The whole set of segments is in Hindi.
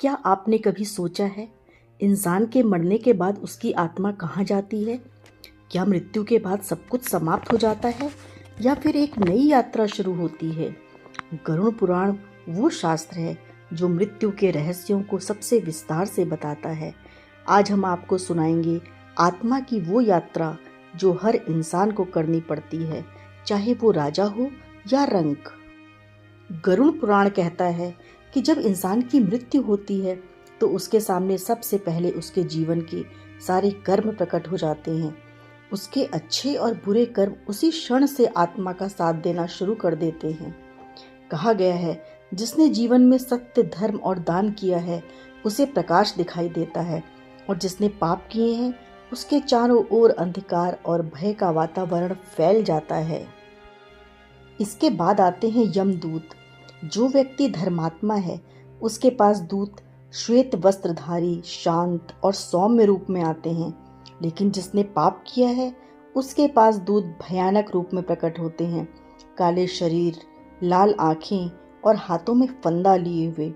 क्या आपने कभी सोचा है इंसान के मरने के बाद उसकी आत्मा कहाँ जाती है? क्या मृत्यु के बाद सब कुछ समाप्त हो जाता है या फिर एक नई यात्रा शुरू होती है? गरुड़ पुराण वो शास्त्र है जो मृत्यु के रहस्यों को सबसे विस्तार से बताता है। आज हम आपको सुनाएंगे आत्मा की वो यात्रा जो हर इंसान को करनी पड़ती है, चाहे वो राजा हो या रंक। गरुड़ पुराण कहता है कि जब इंसान की मृत्यु होती है तो उसके सामने सबसे पहले उसके जीवन के सारे कर्म प्रकट हो जाते हैं। उसके अच्छे और बुरे कर्म उसी क्षण से आत्मा का साथ देना शुरू कर देते हैं। कहा गया है, जिसने जीवन में सत्य, धर्म और दान किया है उसे प्रकाश दिखाई देता है, और जिसने पाप किए हैं उसके चारों ओर अंधकार और भय का वातावरण फैल जाता है। इसके बाद आते हैं यमदूत। जो व्यक्ति धर्मात्मा है उसके पास दूत श्वेत वस्त्रधारी, शांत और सौम्य रूप में आते हैं, लेकिन जिसने पाप किया है उसके पास दूत भयानक रूप में प्रकट होते हैं। काले शरीर, लाल आंखें और हाथों में फंदा लिए हुए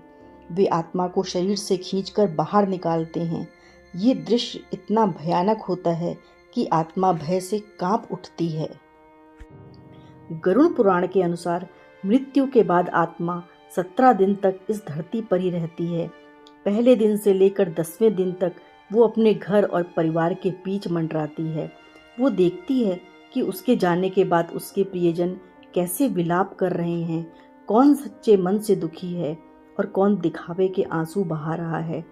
वे आत्मा को शरीर से खींचकर बाहर निकालते हैं। ये दृश्य इतना भयानक होता है कि आत्मा भय से कांप उठती है। गरुड़ पुराण के अनुसार मृत्यु के बाद आत्मा 17 दिन तक इस धरती पर ही रहती है। पहले दिन से लेकर 10वें दिन तक वो अपने घर और परिवार के बीच मंडराती है। वो देखती है कि उसके जाने के बाद उसके प्रियजन कैसे विलाप कर रहे हैं, कौन सच्चे मन से दुखी है और कौन दिखावे के आंसू बहा रहा है।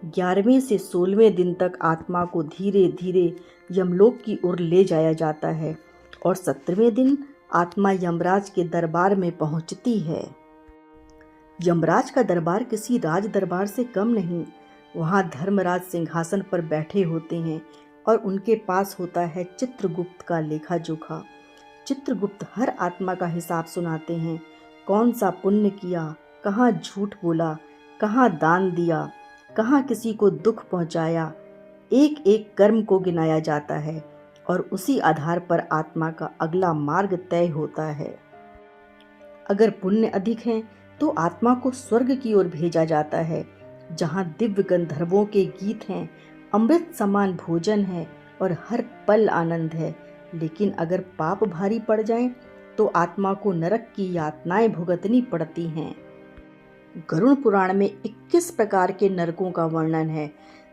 11वें से 16वें दिन तक आत्मा को धीरे धीरे यमलोक की ओर ले जाया जाता है और 17वें दिन आत्मा यमराज के दरबार में पहुंचती है। यमराज का दरबार किसी राज दरबार से कम नहीं। वहां धर्मराज सिंहासन पर बैठे होते हैं और उनके पास होता है चित्रगुप्त का लेखा जोखा। चित्रगुप्त हर आत्मा का हिसाब सुनाते हैं। कौन सा पुण्य किया, कहाँ झूठ बोला, कहाँ दान दिया, कहाँ किसी को दुख पहुंचाया। एक एक कर्म को गिनाया जाता है और उसी आधार पर आत्मा का अगला मार्ग तय होता है। अगर पुण्य अधिक है तो आत्मा को स्वर्ग की ओर भेजा जाता है, जहाँ दिव्य गंधर्वों के गीत हैं, अमृत समान भोजन है और हर पल आनंद है। लेकिन अगर पाप भारी पड़ जाए तो आत्मा को नरक की यातनाएं भुगतनी पड़ती हैं। गरुड़ पुराण में 21 प्रकार के नरकों का वर्णन है,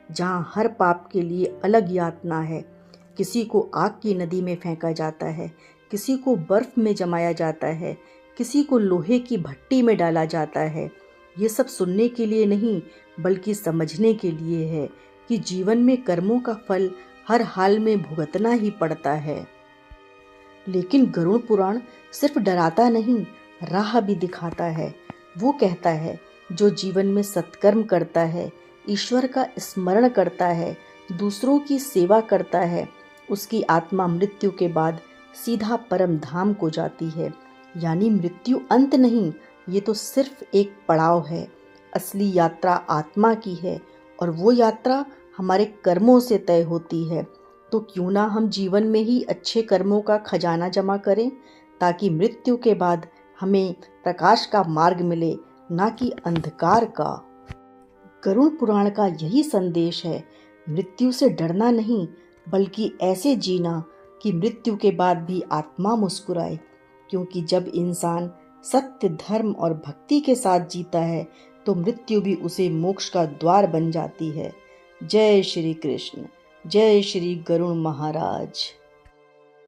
जहाँ हर पाप के लिए अलग यातना है। किसी को आग की नदी में फेंका जाता है, किसी को बर्फ में जमाया जाता है, किसी को लोहे की भट्टी में डाला जाता है। ये सब सुनने के लिए नहीं बल्कि समझने के लिए है कि जीवन में कर्मों का फल हर हाल में भुगतना ही पड़ता है। लेकिन गरुड़ पुराण सिर्फ डराता नहीं, राह भी दिखाता है। वो कहता है, जो जीवन में सत्कर्म करता है, ईश्वर का स्मरण करता है, दूसरों की सेवा करता है, उसकी आत्मा मृत्यु के बाद सीधा परम धाम को जाती है। यानी मृत्यु अंत नहीं, ये तो सिर्फ एक पड़ाव है। असली यात्रा आत्मा की है और वो यात्रा हमारे कर्मों से तय होती है। तो क्यों ना हम जीवन में ही अच्छे कर्मों का खजाना जमा करें, ताकि मृत्यु के बाद हमें प्रकाश का मार्ग मिले, ना कि अंधकार का। गरुड़ पुराण का यही संदेश है, मृत्यु से डरना नहीं बल्कि ऐसे जीना कि मृत्यु के बाद भी आत्मा मुस्कुराए। क्योंकि जब इंसान सत्य, धर्म और भक्ति के साथ जीता है तो मृत्यु भी उसे मोक्ष का द्वार बन जाती है। जय श्री कृष्ण, जय श्री गरुड़ महाराज।